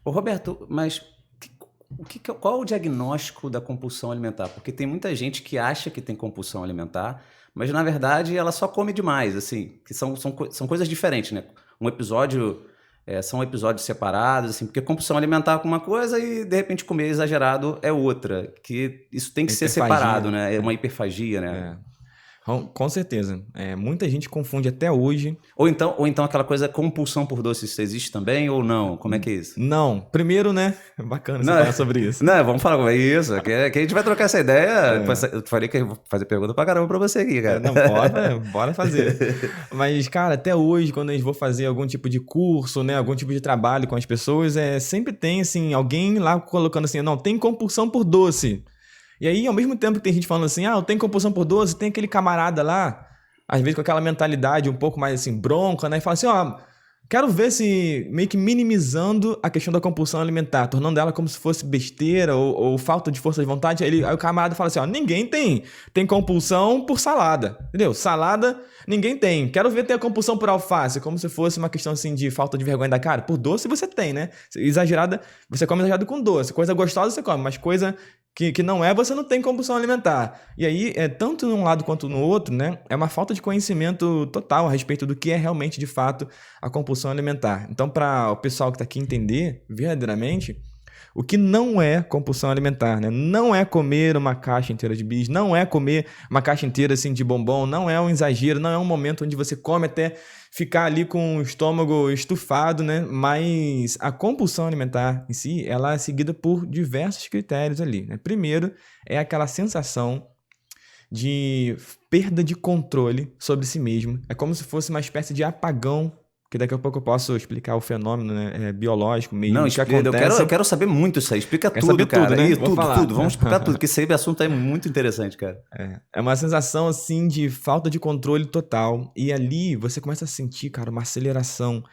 Ô, Roberto, mas qual é o diagnóstico da compulsão alimentar? Porque tem muita gente que acha que tem compulsão alimentar, mas na verdade ela só come demais, assim, que são coisas diferentes, né? Um episódio, são episódios separados, assim, porque compulsão alimentar é uma coisa e de repente comer exagerado é outra, que isso tem que ser separado, né? É uma hiperfagia, né? Com certeza. Muita gente confunde até hoje. Ou então aquela coisa, compulsão por doces, existe também ou não? Como é que é isso? Não, primeiro, né? Bacana você Não, falar sobre isso. não, vamos falar como é isso. Que a gente vai trocar essa ideia. Eu falei que eu vou fazer pergunta pra caramba pra você aqui, cara. Não, bora fazer. Mas, cara, até hoje, quando a gente for fazer algum tipo de curso, né? Algum tipo de trabalho com as pessoas, sempre tem, assim, alguém lá colocando assim, não, tem compulsão por doce. E aí, ao mesmo tempo que tem gente falando assim, eu tenho compulsão por doce, tem aquele camarada lá, às vezes com aquela mentalidade um pouco mais assim, bronca, né? E fala assim, quero ver se meio que minimizando a questão da compulsão alimentar, tornando ela como se fosse besteira ou falta de força de vontade. Aí o camarada fala assim, ninguém tem compulsão por salada, entendeu? Salada, ninguém tem. Quero ver ter a compulsão por alface, como se fosse uma questão assim de falta de vergonha da cara. Por doce você tem, né? Exagerada, você come exagerado com doce. Coisa gostosa você come, mas coisa que não você não tem compulsão alimentar. E aí, tanto num lado quanto no outro, né? É uma falta de conhecimento total a respeito do que é realmente, de fato, a compulsão alimentar. Então, para o pessoal que está aqui entender verdadeiramente, o que não é compulsão alimentar, né? Não é comer uma caixa inteira de bis, não é comer uma caixa inteira assim de bombom, não é um exagero, não é um momento onde você come até ficar ali com o estômago estufado, né? Mas a compulsão alimentar em si, ela é seguida por diversos critérios ali, né? Primeiro, é aquela sensação de perda de controle sobre si mesmo. É como se fosse uma espécie de apagão, que daqui a pouco eu posso explicar o fenômeno, né, biológico mesmo. Não, que acontece... eu quero saber muito isso aí. Explica Quer tudo, saber cara. tudo, né? Ih, Vou falar. tudo. Vamos explicar tudo, porque esse assunto é muito interessante, cara. É uma sensação, assim, de falta de controle total. E ali você começa a sentir, cara, uma aceleração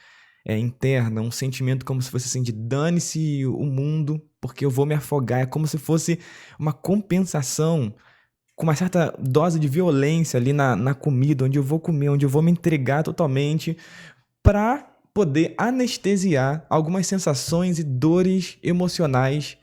interna, um sentimento como se fosse assim de dane-se o mundo, porque eu vou me afogar. É como se fosse uma compensação com uma certa dose de violência ali na comida, onde eu vou comer, onde eu vou me entregar totalmente para poder anestesiar algumas sensações e dores emocionais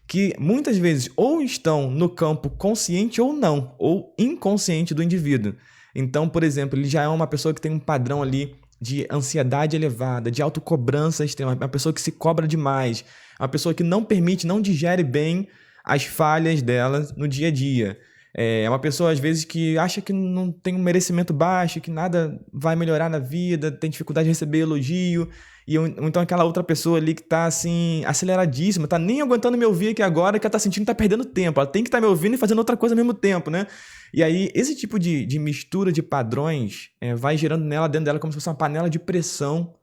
que muitas vezes ou estão no campo consciente ou não, ou inconsciente do indivíduo. Então, por exemplo, ele já é uma pessoa que tem um padrão ali de ansiedade elevada, de autocobrança extrema, uma pessoa que se cobra demais, uma pessoa que não permite, não digere bem as falhas dela no dia a dia. É uma pessoa, às vezes, que acha que não tem um merecimento baixo, que nada vai melhorar na vida, tem dificuldade de receber elogio, ou então aquela outra pessoa ali que tá, assim, aceleradíssima, tá nem aguentando me ouvir aqui agora, que ela tá sentindo que tá perdendo tempo, ela tem que estar me ouvindo e fazendo outra coisa ao mesmo tempo, né? E aí, esse tipo de mistura de padrões vai gerando dentro dela como se fosse uma panela de pressão,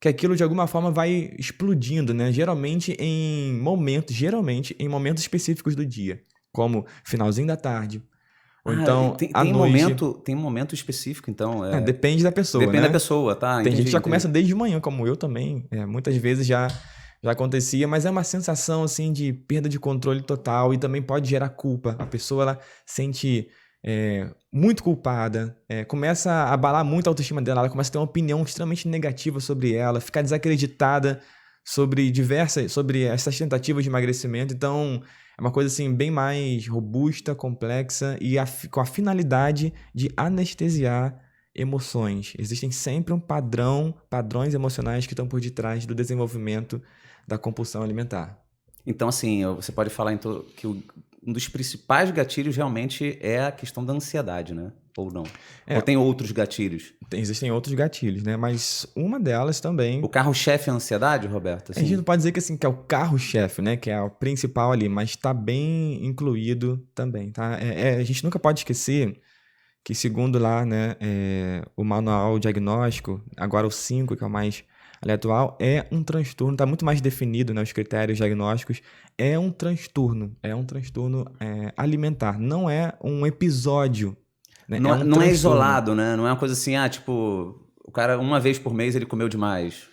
que aquilo de alguma forma vai explodindo, né? Geralmente em momentos específicos do dia, como finalzinho da tarde, ou então à noite. Tem um momento específico, então. Depende da pessoa, Depende né? da pessoa, tá? Tem gente que já começa desde de manhã, como eu também. Muitas vezes já acontecia, mas é uma sensação assim de perda de controle total e também pode gerar culpa. A pessoa ela sente muito culpada, começa a abalar muito a autoestima dela, ela começa a ter uma opinião extremamente negativa sobre ela, ficar desacreditada sobre essas tentativas de emagrecimento. Então, é uma coisa assim bem mais robusta, complexa e com a finalidade de anestesiar emoções. Existem sempre padrões emocionais que estão por detrás do desenvolvimento da compulsão alimentar. Então, assim, você pode falar então, que um dos principais gatilhos realmente é a questão da ansiedade, né? Ou não? Ou tem outros gatilhos? Existem outros gatilhos, né? Mas uma delas também... O carro-chefe é a ansiedade, Roberto? Assim? A gente não pode dizer que, assim, que é o carro-chefe, né? Que é o principal ali, mas está bem incluído também, tá? A gente nunca pode esquecer que, segundo lá, né, o manual diagnóstico, agora o 5, que é o mais atual, é um transtorno, está muito mais definido, né, os critérios diagnósticos, é um transtorno alimentar, não é um episódio, né? Não é isolado, né? Não é uma coisa assim, tipo, o cara uma vez por mês ele comeu demais.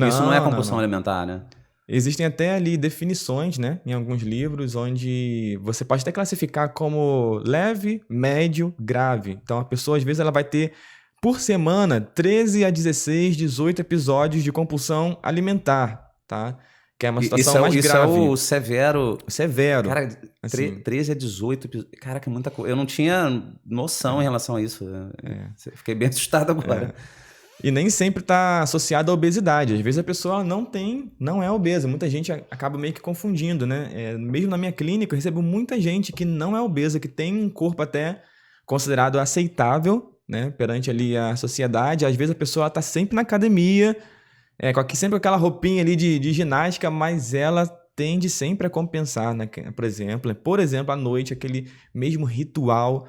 Isso não é compulsão alimentar, né? Existem até ali definições, né, em alguns livros, onde você pode até classificar como leve, médio, grave. Então, a pessoa, às vezes, ela vai ter, por semana, 13 a 16, 18 episódios de compulsão alimentar. tá? Que é uma Isso situação mais isso grave. é o severo. Severo. Cara, Assim, 13 a 18 episódios. Caraca, é muita coisa. Eu não tinha noção em relação a isso. Fiquei bem assustado agora. e nem sempre está associado à obesidade. Às vezes a pessoa não é obesa. Muita gente acaba meio que confundindo, né? Mesmo na minha clínica, eu recebo muita gente que não é obesa, que tem um corpo até considerado aceitável, né? Perante ali a sociedade. Às vezes a pessoa está sempre na academia, sempre com aquela roupinha ali de ginástica, mas ela tende sempre a compensar, né? Por exemplo, à noite, aquele mesmo ritual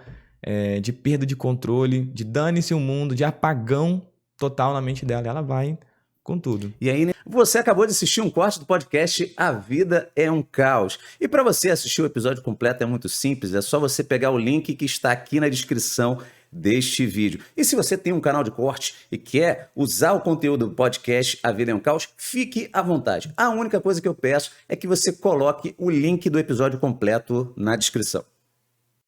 de perda de controle, de dane-se o mundo, de apagão total na mente dela. Ela vai com tudo. E aí, né? Você acabou de assistir um corte do podcast A Vida é um Caos. E para você assistir o episódio completo é muito simples, é só você pegar o link que está aqui na descrição deste vídeo. E se você tem um canal de corte e quer usar o conteúdo do podcast A Vida é um Caos, fique à vontade. A única coisa que eu peço é que você coloque o link do episódio completo na descrição.